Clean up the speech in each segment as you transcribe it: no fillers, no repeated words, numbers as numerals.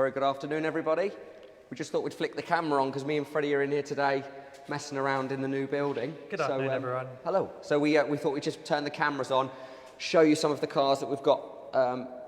Very good afternoon, everybody. We just thought we'd flick the camera on because me and Freddie are in here today messing around in the new building. Good afternoon, everyone. Hello. So we thought we'd just turn the cameras on, show you some of the cars that we've got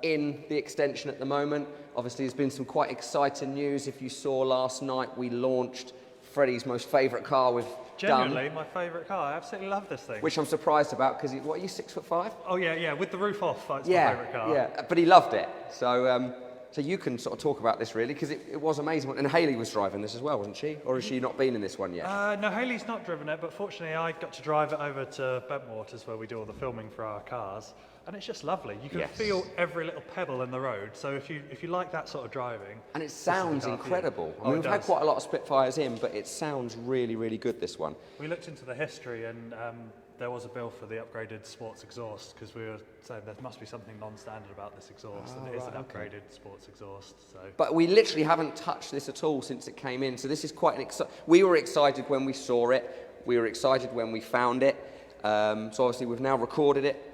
in the extension at the moment. Obviously, there's been some quite exciting news. If you saw last night, we launched Freddie's most favourite car we've Genuinely, done. my favourite car. I absolutely love this thing. Which I'm surprised about because, what are you, 6'5"? Oh yeah, with the roof off, it's Yeah, my favourite car. yeah, but he loved it. So, so you can sort of talk about this really because it was amazing. And Hayley was driving this as well, wasn't she? Or has she not been in this one yet? No, Hayley's not driven it, but fortunately I got to drive it over to Bentwaters where we do all the filming for our cars. And it's just lovely. You can feel every little pebble in the road. So if you like that sort of driving, and it sounds incredible. I mean, we've had quite a lot of Spitfires in, but it sounds really, really good, this one. We looked into the history, and there was a bill for the upgraded sports exhaust because we were saying there must be something non-standard about this exhaust, and it is an upgraded sports exhaust. So. But we literally haven't touched this at all since it came in. So this is quite an we were excited when we saw it. We were excited when we found it. So obviously we've now recorded it.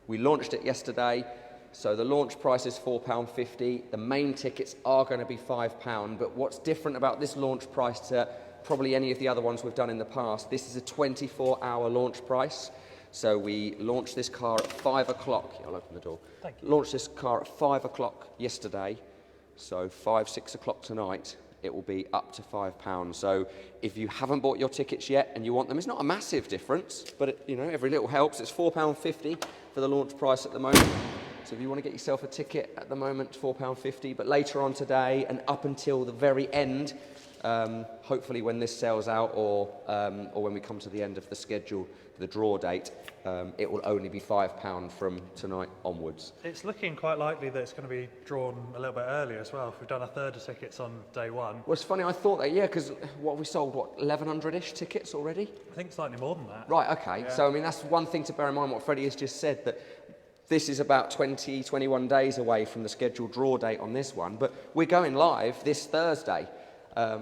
We launched it yesterday, so the launch price is £4.50. The main tickets are going to be £5, but what's different about this launch price to probably any of the other ones we've done in the past, this is a 24-hour launch price. So we launched this car at 5 o'clock. I'll open the door. Thank you. Launched this car at 5 o'clock yesterday, so 5, 6 o'clock tonight. It will be up to £5. So if you haven't bought your tickets yet and you want them, it's not a massive difference, but every little helps. It's £4.50 for the launch price at the moment. So if you want to get yourself a ticket at the moment, £4.50. But later on today and up until the very end, hopefully when this sells out or when we come to the end of the schedule, the draw date, it will only be £5 from tonight onwards. It's looking quite likely that it's going to be drawn a little bit earlier as well. If we've done a third of tickets on day one. Well, it's funny, I thought that, because we sold, 1,100-ish tickets already? I think slightly more than that. Right, okay. Yeah. So, I mean, that's one thing to bear in mind, what Freddie has just said, that this is about 20, 21 days away from the scheduled draw date on this one, but we're going live this Thursday.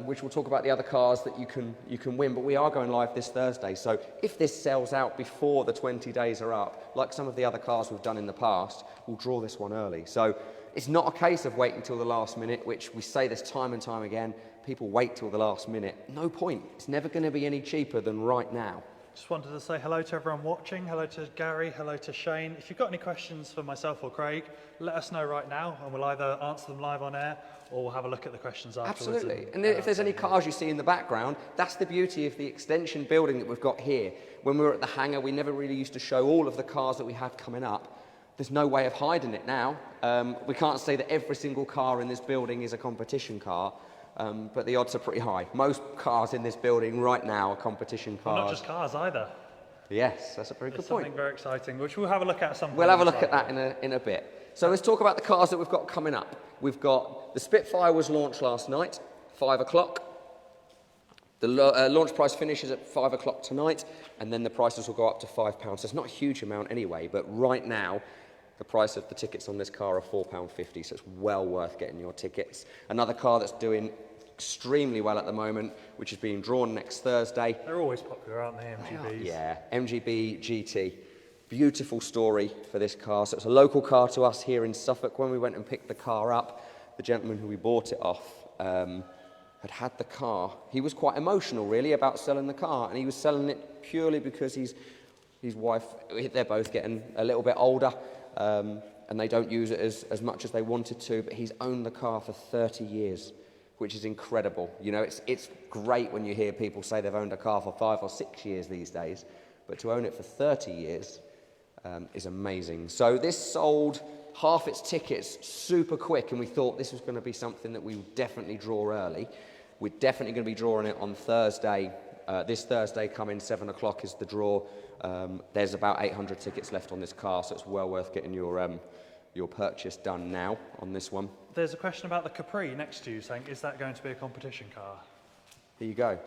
Which we'll talk about the other cars that you can win, but we are going live this Thursday. So if this sells out before the 20 days are up, like some of the other cars we've done in the past, we'll draw this one early. So it's not a case of waiting till the last minute, which we say this time and time again. People wait till the last minute. No point. It's never going to be any cheaper than right now. Just wanted to say hello to everyone watching, hello to Gary, hello to Shane. If you've got any questions for myself or Craig, let us know right now and we'll either answer them live on air or we'll have a look at the questions afterwards. Absolutely. And if there's any cars you see in the background, that's the beauty of the extension building that we've got here. When we were at the hangar, we never really used to show all of the cars that we have coming up. There's no way of hiding it now. We can't say that every single car in this building is a competition car. But the odds are pretty high. Most cars in this building right now are competition cars. Well, not just cars either. Yes, that's a very good point. Something very exciting, which we'll have a look at some point. We'll have a look at that in a bit. So let's talk about the cars that we've got coming up. We've got the Spitfire was launched last night, 5 o'clock. The launch price finishes at 5 o'clock tonight, and then the prices will go up to £5. So it's not a huge amount anyway, but right now, the price of the tickets on this car are £4.50, so it's well worth getting your tickets. Another car that's doing extremely well at the moment, which is being drawn next Thursday. They're always popular, aren't they, MGBs? Yeah, Mgb Gt. Beautiful story for this car. So it's a local car to us here in Suffolk. When we went and picked the car up, the gentleman who we bought it off had the car. He was quite emotional, really, about selling the car, and he was selling it purely because his wife, they're both getting a little bit older, and they don't use it as much as they wanted to, but he's owned the car for 30 years, which is incredible. It's great when you hear people say they've owned a car for 5 or 6 years these days, but to own it for 30 years is amazing. So this sold half its tickets super quick, and we thought this was going to be something that we would definitely draw early. We're definitely going to be drawing it on Thursday. This Thursday coming, 7 o'clock is the draw. There's about 800 tickets left on this car, so it's well worth getting your purchase done now on this one. There's a question about the Capri next to you saying, is that going to be a competition car? Here you go.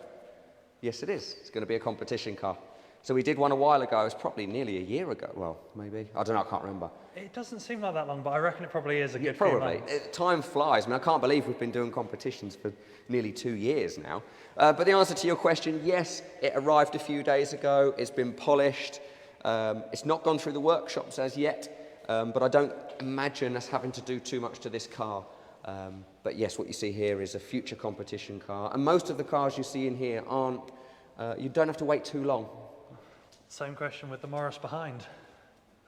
Yes, it is. It's going to be a competition car. So we did one a while ago. It was probably nearly a year ago. Well, maybe. I don't know. I can't remember. It doesn't seem like that long, but I reckon it probably is a good few months. Time flies. I mean, I can't believe we've been doing competitions for nearly 2 years now. But the answer to your question, yes, it arrived a few days ago. It's been polished. It's not gone through the workshops as yet, but I don't imagine us having to do too much to this car. But yes, what you see here is a future competition car. And most of the cars you see in here aren't, you don't have to wait too long. Same question with the Morris behind.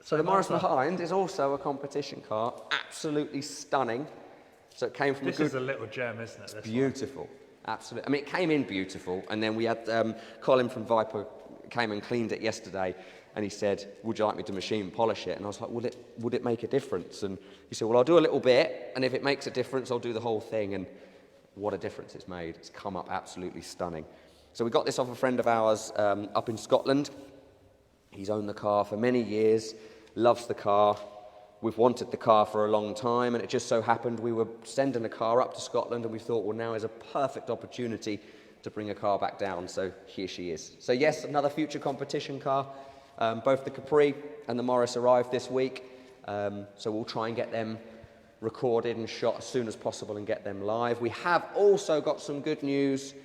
So the Morris behind is also a competition car, absolutely stunning. So it came from This is a little gem, isn't it? This beautiful, absolutely. I mean, it came in beautiful, and then we had Colin from Viper came and cleaned it yesterday, and he said, "Would you like me to machine polish it?" And I was like, "Would it make a difference?" And he said, "Well, I'll do a little bit, and if it makes a difference, I'll do the whole thing." And what a difference it's made! It's come up absolutely stunning. So we got this off a friend of ours up in Scotland. He's owned the car for many years, loves the car. We've wanted the car for a long time, and it just so happened we were sending a car up to Scotland, and we thought, well, now is a perfect opportunity to bring a car back down, so here she is. So yes, another future competition car. Both the Capri and the Morris arrived this week, so we'll try and get them recorded and shot as soon as possible and get them live. We have also got some good news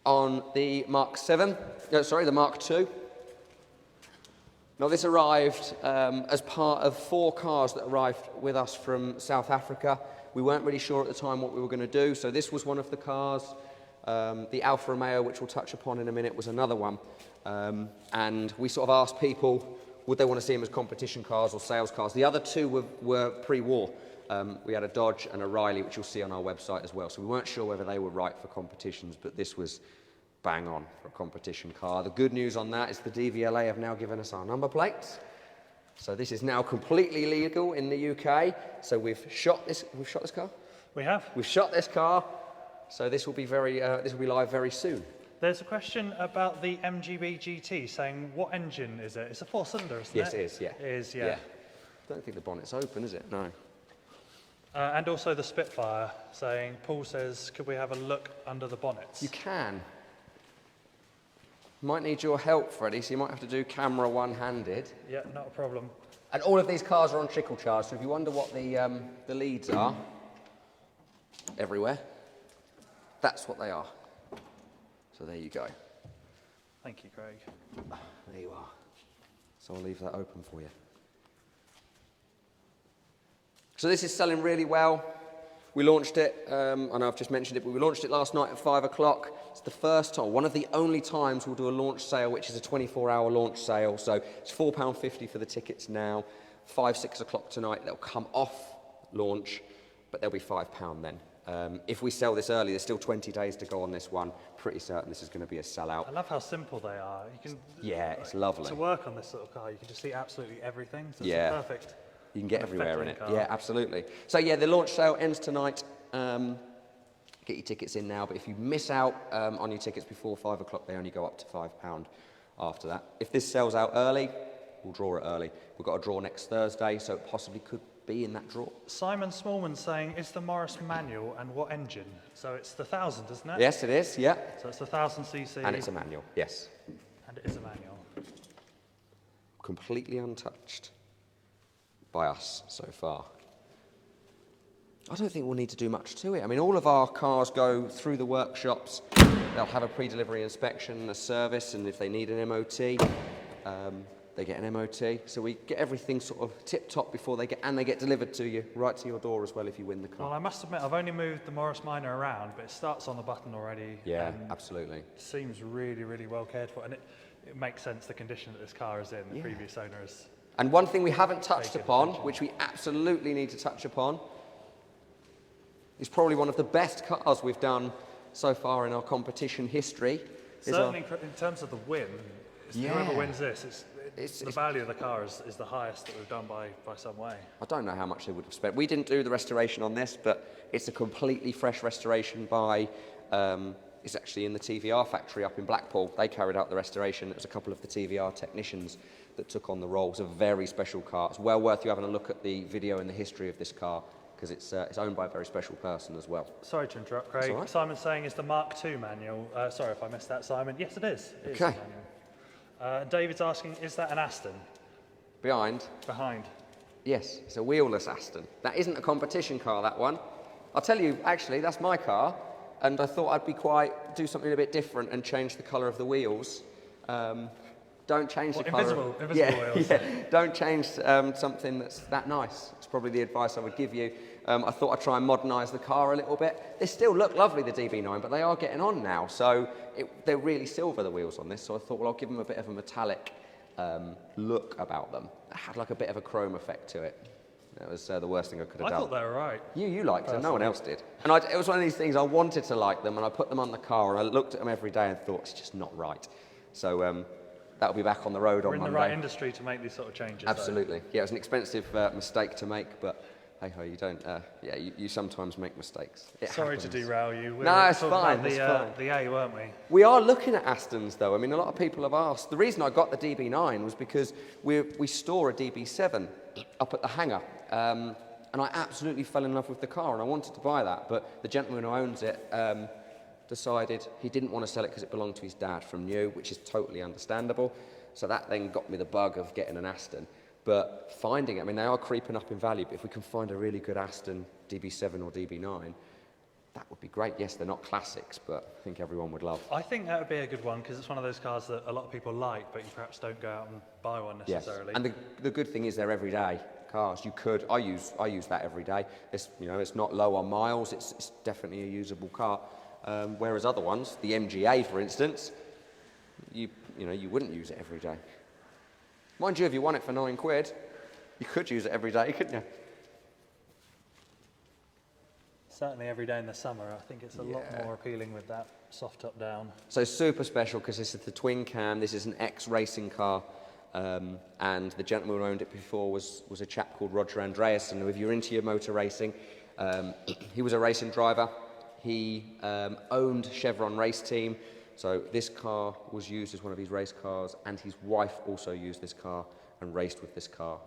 on the the Mark II. Now, this arrived as part of 4 cars that arrived with us from South Africa. We weren't really sure at the time what we were going to do, so this was one of the cars. The Alfa Romeo, which we'll touch upon in a minute, was another one. And we sort of asked people, would they want to see them as competition cars or sales cars? The other 2 were pre-war. We had a Dodge and a Riley, which you'll see on our website as well. So we weren't sure whether they were right for competitions, but this was bang on for a competition car. The good news on that is the DVLA have now given us our number plates. So this is now completely legal in the UK. So we've shot this car? We have. We've shot this car. So this will be live very soon. There's a question about the Mgb GT saying, what engine is it? It's a 4-cylinder, isn't it? Yes, it is, yeah. It is, yeah. I don't think the bonnet's open, is it? No. And also the Spitfire saying, Paul says, could we have a look under the bonnets? You can. Might need your help, Freddie, so you might have to do camera one-handed. Yeah, not a problem. And all of these cars are on trickle charge, so if you wonder what the leads are, everywhere, that's what they are. So there you go. Thank you, Craig. There you are. So I'll leave that open for you. So this is selling really well. We launched it, I know I've just mentioned it, but we launched it last night at 5 o'clock. It's the first time, one of the only times we'll do a launch sale, which is a 24-hour launch sale. So it's £4.50 for the tickets now. 5, 6 o'clock tonight, they'll come off launch, but they'll be £5 then. If we sell this early, there's still 20 days to go on this one. Pretty certain this is going to be a sellout. I love how simple they are. You can, it's lovely. To work on this sort of car, you can just see absolutely everything. So Yeah. It's perfect. You can get everywhere in it. car. Yeah, absolutely. So yeah, the launch sale ends tonight. Get your tickets in now, but if you miss out on your tickets before 5 o'clock, they only go up to £5 after that. If this sells out early, we'll draw it early. We've got a draw next Thursday, so it possibly could be in that draw. Simon Smallman saying, is the Morris manual and what engine? So it's the 1000, isn't it? Yes, it is, yeah. So it's the 1000cc. And it's a manual, yes. And it is a manual. Completely untouched by us so far. I don't think we'll need to do much to it. I mean, all of our cars go through the workshops. They'll have a pre-delivery inspection, a service, and if they need an MOT, they get an MOT. So we get everything sort of tip-top before they get delivered to you, right to your door as well if you win the car. Well, I must admit, I've only moved the Morris Minor around, but it starts on the button already. Yeah, absolutely. It seems really, really well cared for, and it makes sense the condition that this car is in. The previous owner is. And one thing we haven't touched upon, which we absolutely need to touch upon, is probably one of the best cars we've done so far in our competition history. Certainly in terms of the win, whoever wins this, the value of the car is the highest that we've done by some way. I don't know how much they would have spent. We didn't do the restoration on this, but it's a completely fresh restoration by, it's actually in the TVR factory up in Blackpool. They carried out the restoration. It was a couple of the TVR technicians that took on the role. It's a very special car. It's well worth you having a look at the video and the history of this car, because it's owned by a very special person as well. Sorry to interrupt, Craig. Right. Simon's saying, is the Mark II manual? Sorry if I missed that, Simon. Yes, it is. It is Okay. the manual. David's asking, is that an Aston? Behind? Behind. Yes, it's a wheelless Aston. That isn't a competition car, that one. I'll tell you, actually, that's my car, and I thought I'd do something a bit different and change the colour of the wheels. Don't change the colour. Invisible wheels. Yeah. Don't change something that's that nice. It's probably the advice I would give you. I thought I'd try and modernise the car a little bit. They still look lovely, the DB9, but they are getting on now. So they're really silver, the wheels on this. So I thought, well, I'll give them a bit of a metallic look about them. It had like a bit of a chrome effect to it. That was the worst thing I could have done. I thought they were right. You liked them, no one else did. And it was one of these things, I wanted to like them, and I put them on the car, and I looked at them every day and thought, it's just not right. So that'll be back on the road on Monday. We're in the right industry to make these sort of changes. Absolutely. Yeah, it was an expensive mistake to make, but hey-ho, you don't, you sometimes make mistakes. Sorry to derail you. No, it's fine, about it's fine. the A, weren't we? We are looking at Astons, though. I mean, a lot of people have asked. The reason I got the DB9 was because we store a DB7 up at the hangar. And I absolutely fell in love with the car, and I wanted to buy that. But the gentleman who owns it decided he didn't want to sell it because it belonged to his dad from new, which is totally understandable. So that then got me the bug of getting an Aston. But finding it, I mean, they are creeping up in value, but if we can find a really good Aston DB7 or DB9, that would be great. Yes, they're not classics, but I think everyone would love. I think that would be a good one because it's one of those cars that a lot of people like, but you perhaps don't go out and buy one necessarily. Yes. And the good thing is they're everyday cars. I use that every day. It's not low on miles. It's definitely a usable car. Whereas other ones, the MGA for instance, you wouldn't use it every day. Mind you, if you want it for £9, you could use it every day, couldn't you? Certainly every day in the summer. I think it's a lot more appealing with that soft top down. So super special because this is the twin cam. This is an ex-racing car. And the gentleman who owned it before was a chap called Roger Andreasen, who, if you're into your motor racing, he was a racing driver. He owned Chevron Race Team, so this car was used as one of his race cars, and his wife also used this car and raced with this car.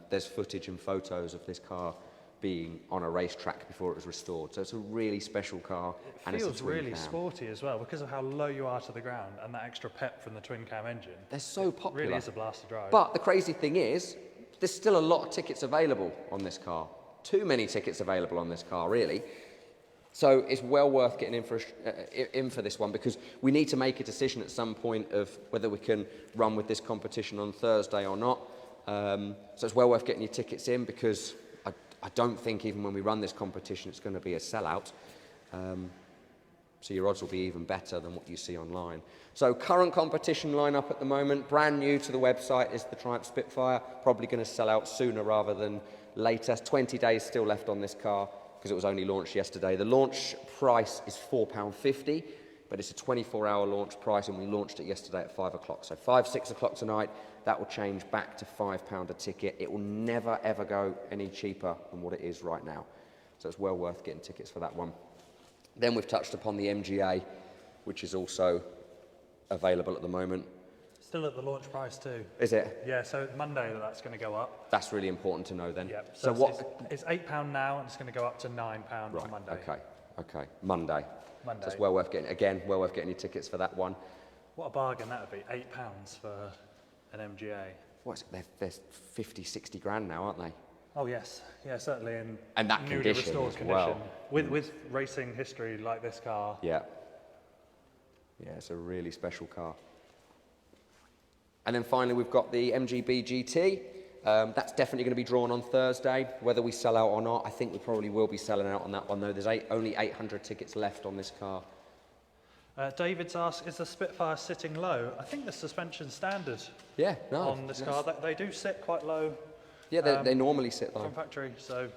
There's footage and photos of this car being on a racetrack before it was restored, so it's a really special car. It feels really sporty as well because of how low you are to the ground and that extra pep from the twin cam engine. They're so popular. It really is a blast to drive. But the crazy thing is, there's still a lot of tickets available on this car. Too many tickets available on this car, really. So it's well worth getting in for this one because we need to make a decision at some point of whether we can run with this competition on Thursday or not. So it's well worth getting your tickets in because I don't think even when we run this competition it's going to be a sellout. So your odds will be even better than what you see online. So current competition lineup at the moment, brand new to the website, is the Triumph Spitfire. Probably going to sell out sooner rather than later. 20 days still left on this car because it was only launched yesterday. The launch price is £4.50, but it's a 24-hour launch price, and we launched it yesterday at 5 o'clock. So 6 o'clock tonight, that will change back to £5 a ticket. It will never, ever go any cheaper than what it is right now. So it's well worth getting tickets for that one. Then we've touched upon the MGA, which is also available at the moment. Still at the launch price too. Is it? Yeah, so Monday that's going to go up. That's really important to know then. Yep. So it's £8 now, and it's going to go up to £9 on Monday. Okay. Monday. So it's well worth getting your tickets for that one. What a bargain that would be, £8 for an MGA. What's it? They're 50, 60 grand now, aren't they? Oh yes, yeah, certainly in and that newly condition restored as condition. well. With racing history like this car. Yeah, it's a really special car. And then finally we've got the Mgb GT. That's definitely going to be drawn on Thursday. Whether we sell out or not, I think we probably will be selling out on that one though. There's only 800 tickets left on this car. David's asked, is the Spitfire sitting low? I think the suspension's standard on this car. They do sit quite low. Yeah, they normally sit low. From factory, so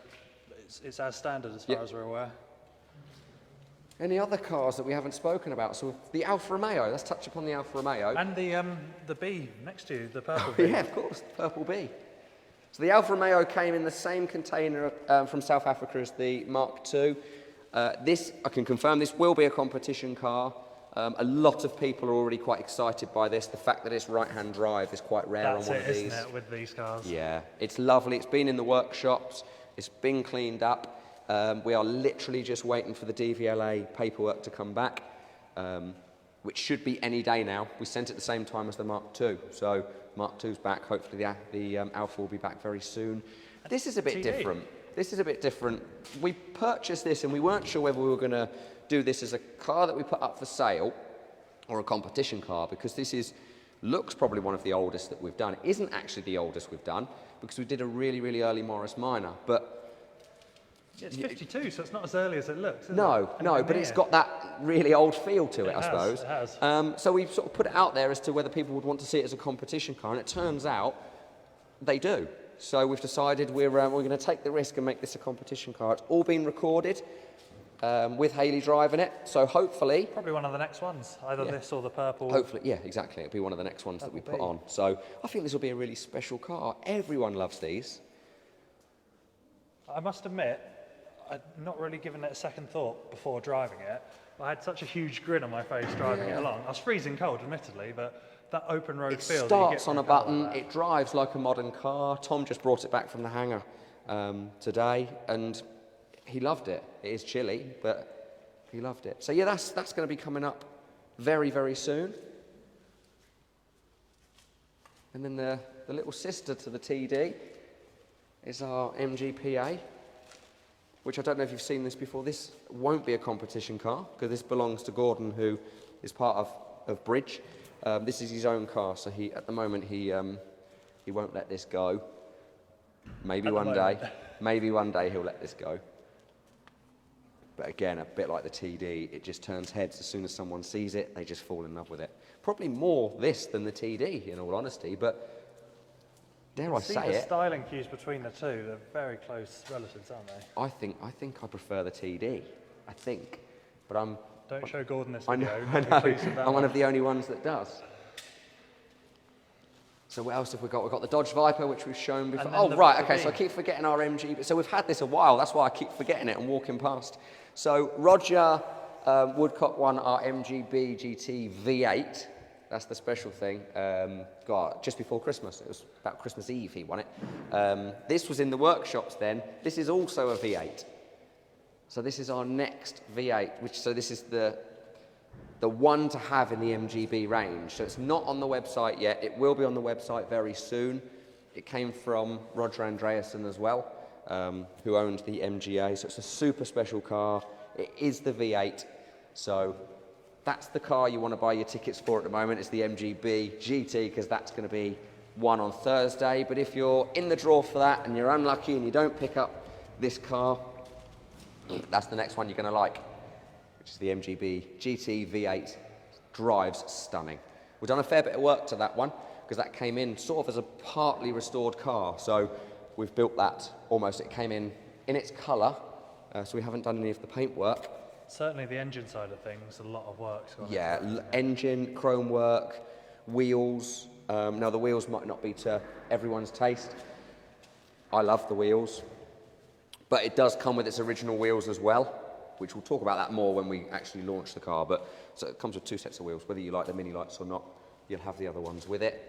it's as standard as far as we're aware. Any other cars that we haven't spoken about? So the Alfa Romeo, let's touch upon the Alfa Romeo. And the B next to you, the purple B. Yeah, of course, the purple B. So the Alfa Romeo came in the same container from South Africa as the Mark II. This, I can confirm, this will be a competition car. A lot of people are already quite excited by this. The fact that it's right-hand drive is quite rare on one of these. Isn't it, with these cars? Yeah, it's lovely. It's been in the workshops. It's been cleaned up. We are literally just waiting for the DVLA paperwork to come back, which should be any day now. We sent it at the same time as the Mark II. So Mark II's back. Hopefully the Alfa will be back very soon. This is a bit different. We purchased this and we weren't sure whether we were going to do this as a car that we put up for sale or a competition car, because this looks probably one of the oldest that we've done. It isn't actually the oldest we've done because we did a really, really early Morris Minor, but Yeah, it's 52, so it's not as early as it looks, is it? No, but it's got that really old feel to it, I suppose. It has. So we've sort of put it out there as to whether people would want to see it as a competition car, and it turns out they do. So we've decided we're going to take the risk and make this a competition car. It's all been recorded with Hayley driving it, so hopefully... Probably one of the next ones, either this or the purple. Hopefully, yeah, exactly. It'll be one of the next ones that we put on. So I think this will be a really special car. Everyone loves these. I must admit, I'd not really given it a second thought before driving it. I had such a huge grin on my face driving it along. I was freezing cold, admittedly, but that open road feel. It starts on a button, it drives like a modern car. Tom just brought it back from the hangar today, and he loved it. It is chilly, but he loved it. So yeah, that's going to be coming up very, very soon. And then the little sister to the TD is our MGPA, which I don't know if you've seen this before. This won't be a competition car, because this belongs to Gordon, who is part of Bridge. This is his own car, so at the moment he won't let this go. Maybe one day he'll let this go. But again, a bit like the TD, it just turns heads. As soon as someone sees it, they just fall in love with it. Probably more this than the TD, in all honesty, but dare I say the it. styling cues between the two, they're very close relatives, aren't they? I think I prefer the TD. I think, but I'm. Don't show Gordon this I video. know. I'm one of the only ones that does. So what else have we got? We've got the Dodge Viper, which we've shown before. Oh, right, okay, so I keep forgetting our MG. So we've had this a while, that's why I keep forgetting it and walking past. So Roger Woodcock won our Mgb Gt V8. That's the special thing. Just before Christmas. It was about Christmas Eve he won it. This was in the workshops then. This is also a V8. So this is our next V8, so this is the one to have in the MGB range. So it's not on the website yet. It will be on the website very soon. It came from Roger Andreasen as well, who owned the MGA. So it's a super special car. It is the V8. So that's the car you want to buy your tickets for at the moment. It's the Mgb GT, because that's going to be one on Thursday. But if you're in the draw for that and you're unlucky and you don't pick up this car, that's the next one you're going to like, which is the Mgb GT V8. Drives stunning. We've done a fair bit of work to that one, because that came in sort of as a partly restored car. So we've built that almost. It came in its colour, so we haven't done any of the paint work. Certainly the engine side of things, a lot of work. Yeah, engine, chrome work, wheels. Now the wheels might not be to everyone's taste. I love the wheels. But it does come with its original wheels as well, which we'll talk about that more when we actually launch the car. But so it comes with two sets of wheels. Whether you like the mini lights or not, you'll have the other ones with it.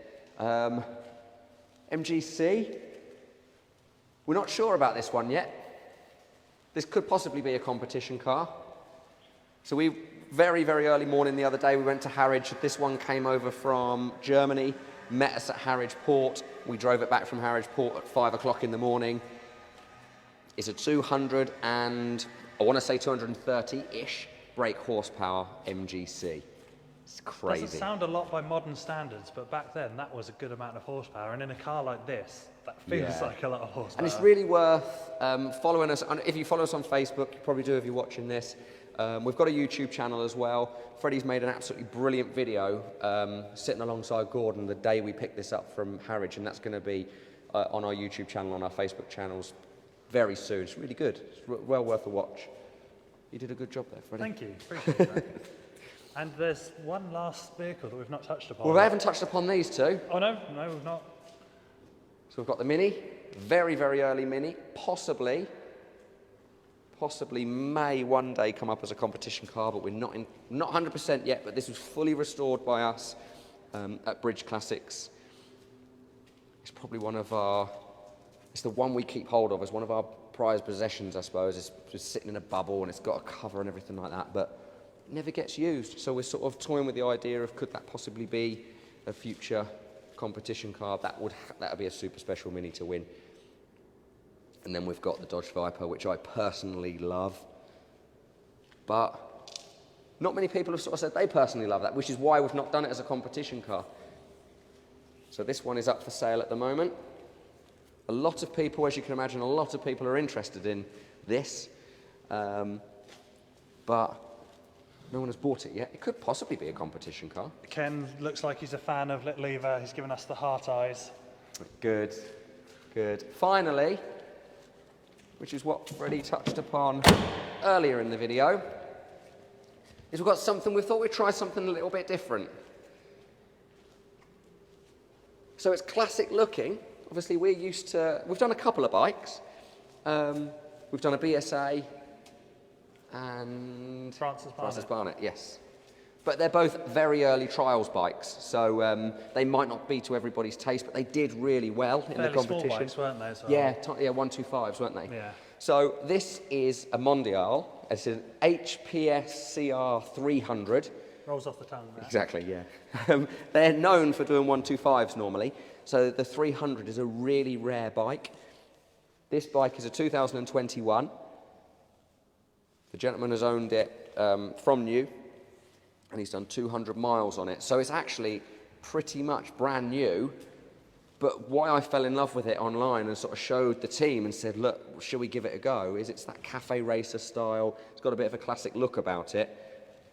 MGC, we're not sure about this one yet. This could possibly be a competition car. So very, very early morning the other day, we went to Harwich. This one came over from Germany, met us at Harwich Port. We drove it back from Harwich Port at 5 o'clock in the morning. It's a 200 and, I want to say 230-ish brake horsepower MGC. It's crazy. Doesn't sound a lot by modern standards, but back then that was a good amount of horsepower. And in a car like this, that feels like a lot of horsepower. And it's really worth following us. If you follow us on Facebook, you probably do if you're watching this. We've got a YouTube channel as well. Freddie's made an absolutely brilliant video sitting alongside Gordon the day we picked this up from Harwich, and that's going to be on our YouTube channel, on our Facebook channels very soon. It's really good. It's well worth a watch. You did a good job there, Freddie. Thank you. Appreciate that. And there's one last vehicle that we've not touched upon. Well, we haven't touched upon these two. Oh, no, we've not. So we've got the Mini, very, very early Mini, possibly may one day come up as a competition car, but we're not 100% yet, but this was fully restored by us at Bridge Classics. It's probably it's the one we keep hold of as one of our prized possessions, I suppose. It's just sitting in a bubble and it's got a cover and everything like that, but it never gets used. So we're sort of toying with the idea of, could that possibly be a future competition car? That would be a super special Mini to win. And then we've got the Dodge Viper, which I personally love. But not many people have sort of said they personally love that, which is why we've not done it as a competition car. So this one is up for sale at the moment. A lot of people, as you can imagine, a lot of people are interested in this. But no one has bought it yet. It could possibly be a competition car. Ken looks like he's a fan of Little Eva. He's given us the heart eyes. Good, good. Finally, which is what Freddie touched upon earlier in the video, is we've got something, we thought we'd try something a little bit different. So it's classic looking. Obviously we've done a couple of bikes. We've done a BSA and Francis Barnett, yes. But they're both very early trials bikes, so they might not be to everybody's taste, but they did really well in the competition. Small bikes, weren't they? As well? Yeah, 125s, weren't they? Yeah. So this is a Mondial. It's an HPS CR 300. Rolls off the tongue there. Exactly, yeah. They're known for doing 125s normally, so the 300 is a really rare bike. This bike is a 2021. The gentleman has owned it from new, and he's done 200 miles on it. So it's actually pretty much brand new. But why I fell in love with it online and sort of showed the team and said, look, should we give it a go, is it's that cafe racer style. It's got a bit of a classic look about it.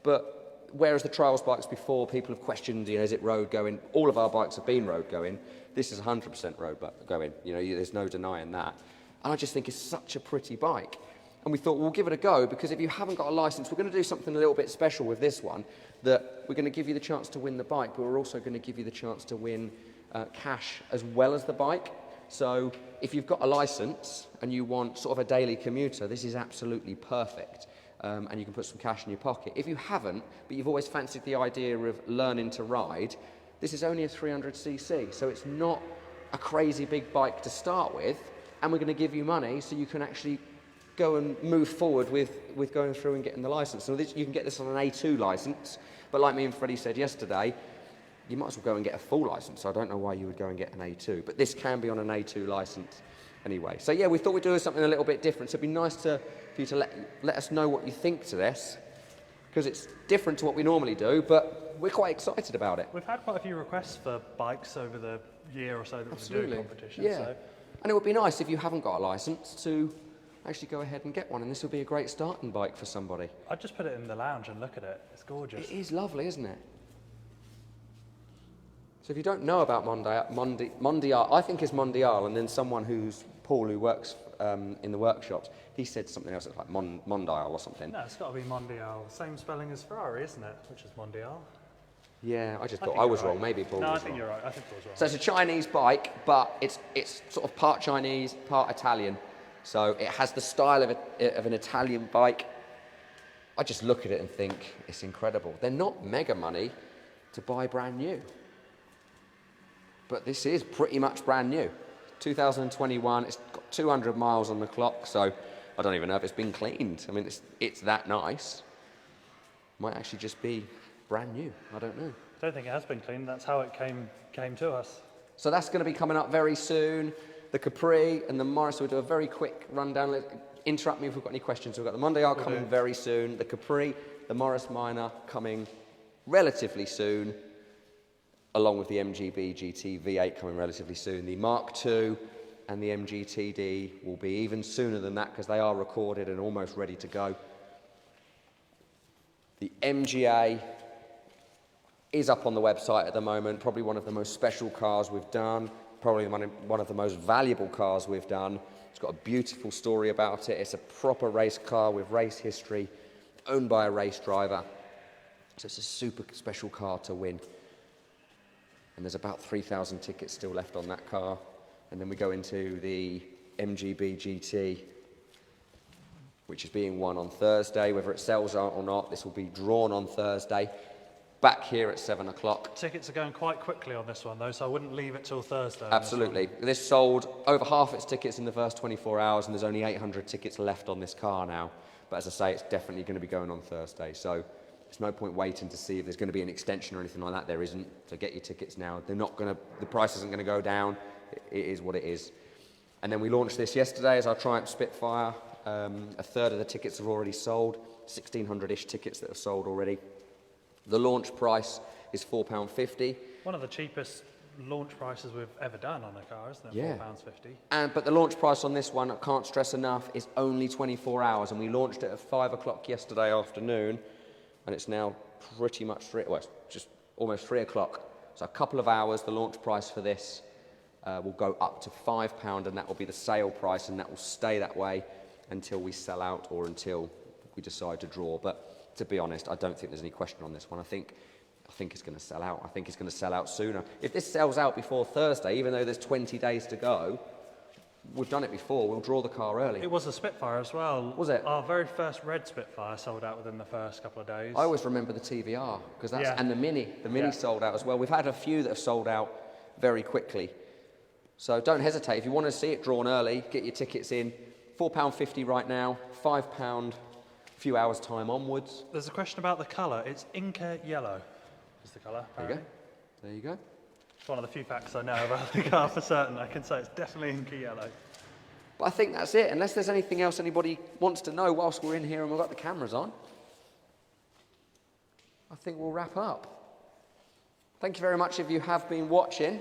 But whereas the trials bikes before, people have questioned, is it road going? All of our bikes have been road going. This is 100% road going. There's no denying that. And I just think it's such a pretty bike. And we thought, we'll give it a go, because if you haven't got a license, we're going to do something a little bit special with this one, that we're going to give you the chance to win the bike, but we're also going to give you the chance to win cash as well as the bike. So if you've got a license and you want sort of a daily commuter, this is absolutely perfect. And you can put some cash in your pocket. If you haven't, but you've always fancied the idea of learning to ride, this is only a 300cc, so it's not a crazy big bike to start with, and we're going to give you money so you can actually go and move forward with going through and getting the license. So you can get this on an A2 license, but like me and Freddie said yesterday, you might as well go and get a full license. So I don't know why you would go and get an A2, but this can be on an A2 license anyway. So yeah, we thought we'd do something a little bit different. So it'd be nice for you to let us know what you think to this, because it's different to what we normally do, but we're quite excited about it. We've had quite a few requests for bikes over the year or so that we've been doing competitions. Yeah. So. And it would be nice if you haven't got a license to actually go ahead and get one, and this would be a great starting bike for somebody. I'd just put it in the lounge and look at it. It's gorgeous. It is lovely, isn't it? So if you don't know about Mondial, I think it's Mondial, and then someone Paul, who works in the workshops, he said something else, it's like Mondial or something. No, it's got to be Mondial. Same spelling as Ferrari, isn't it? Which is Mondial. Yeah, I just thought I was wrong. Maybe Paul was wrong. No, I think you're right. I think Paul's right. So it's a Chinese bike, but it's sort of part Chinese, part Italian. So it has the style of an Italian bike. I just look at it and think it's incredible. They're not mega money to buy brand new. But this is pretty much brand new. 2021, it's got 200 miles on the clock, so I don't even know if it's been cleaned. I mean, it's that nice. Might actually just be brand new, I don't know. I don't think it has been cleaned. That's how it came to us. So that's going to be coming up very soon. The Capri and the Morris, we'll do a very quick rundown. Interrupt me if we've got any questions. We've got the Mondial coming very soon. The Capri, the Morris Minor coming relatively soon, along with the Mgb Gt V8 coming relatively soon. The Mark II and the MGTD will be even sooner than that, because they are recorded and almost ready to go. The MGA is up on the website at the moment, probably one of the most special cars we've done, probably one of the most valuable cars we've done. It's got a beautiful story about it. It's a proper race car with race history, owned by a race driver. So it's a super special car to win. And there's about 3,000 tickets still left on that car. And then we go into the Mgb GT, which is being won on Thursday. Whether it sells out or not, this will be drawn on Thursday, back here at 7 o'clock. Tickets are going quite quickly on this one, though, so I wouldn't leave it till Thursday. Absolutely. This sold over half its tickets in the first 24 hours, and there's only 800 tickets left on this car now. But as I say, it's definitely going to be going on Thursday. So there's no point waiting to see if there's going to be an extension or anything like that. There isn't. So get your tickets now. The price isn't going to go down. It is what it is. And then we launched this yesterday as our Triumph Spitfire. A third of the tickets have already sold. 1,600-ish tickets that have sold already. The launch price is £4.50. One of the cheapest launch prices we've ever done on a car, isn't it? Yeah. £4.50. But the launch price on this one, I can't stress enough, is only 24 hours, and we launched it at 5 o'clock yesterday afternoon, and it's now pretty much it's just almost 3 o'clock. So a couple of hours, the launch price for this will go up to £5, and that will be the sale price, and that will stay that way until we sell out or until we decide to draw. But to be honest, I don't think there's any question on this one. I think it's going to sell out. I think it's going to sell out sooner. If this sells out before Thursday, even though there's 20 days to go, we've done it before. We'll draw the car early. It was a Spitfire as well. Was it? Our very first red Spitfire sold out within the first couple of days. I always remember the TVR because and the Mini. The Mini sold out as well. We've had a few that have sold out very quickly. So don't hesitate. If you want to see it drawn early, get your tickets in. £4.50 right now, £5 a few hours time onwards. There's a question about the colour. It's Inca yellow is the colour. There you go. It's one of the few facts I know about the car for certain. I can say it's definitely Inca yellow. But I think that's it. Unless there's anything else anybody wants to know whilst we're in here and we've got the cameras on, I think we'll wrap up. Thank you very much if you have been watching.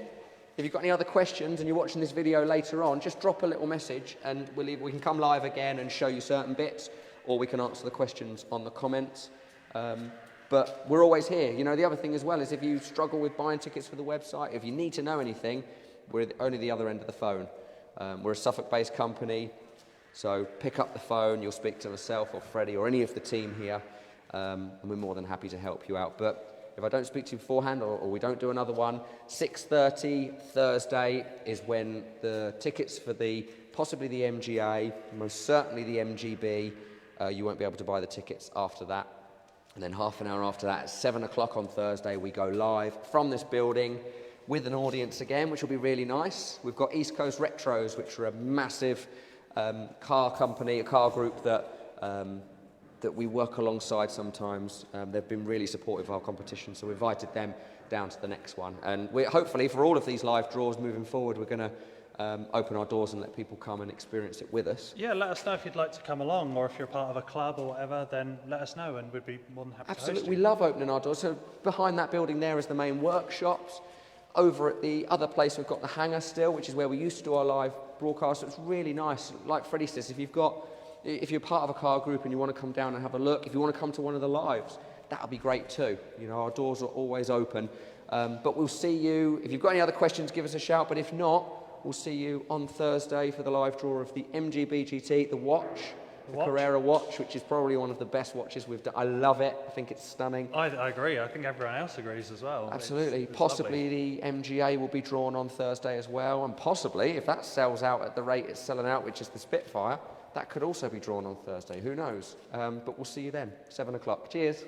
If you've got any other questions and you're watching this video later on, just drop a little message and we can come live again and show you certain bits, or we can answer the questions on the comments. But we're always here. You know, the other thing as well is if you struggle with buying tickets for the website, if you need to know anything, we're only the other end of the phone. We're a Suffolk-based company, so pick up the phone, you'll speak to myself or Freddie or any of the team here, and we're more than happy to help you out. But if I don't speak to you beforehand or we don't do another one, 6:30 Thursday is when the tickets for possibly the MGA, most certainly the MGB, you won't be able to buy the tickets after that. And then half an hour after that, at 7 o'clock on Thursday, we go live from this building with an audience again, which will be really nice. We've got East Coast Retros, which are a massive car company, a car group that we work alongside sometimes. They've been really supportive of our competition, so we invited them down to the next one. And we're hopefully, for all of these live draws moving forward, we're going to open our doors and let people come and experience it with us. Yeah, let us know if you'd like to come along, or if you're part of a club or whatever, then let us know and we'd be more than happy to host you. Absolutely, we love opening our doors. So behind that building there is the main workshops. Over at the other place, we've got the hangar still, which is where we used to do our live broadcast. So it's really nice. Like Freddie says, if you're part of a car group and you want to come down and have a look, if you want to come to one of the lives, that'll be great too. You know, our doors are always open. But we'll see you. If you've got any other questions, give us a shout. But if not, we'll see you on Thursday for the live draw of the Mgb Gt, the watch. The Carrera watch, which is probably one of the best watches we've done. I love it. I think it's stunning. I agree. I think everyone else agrees as well. Absolutely. It's possibly lovely. The MGA will be drawn on Thursday as well. And possibly, if that sells out at the rate it's selling out, which is the Spitfire, that could also be drawn on Thursday. Who knows? But we'll see you then, 7 o'clock. Cheers.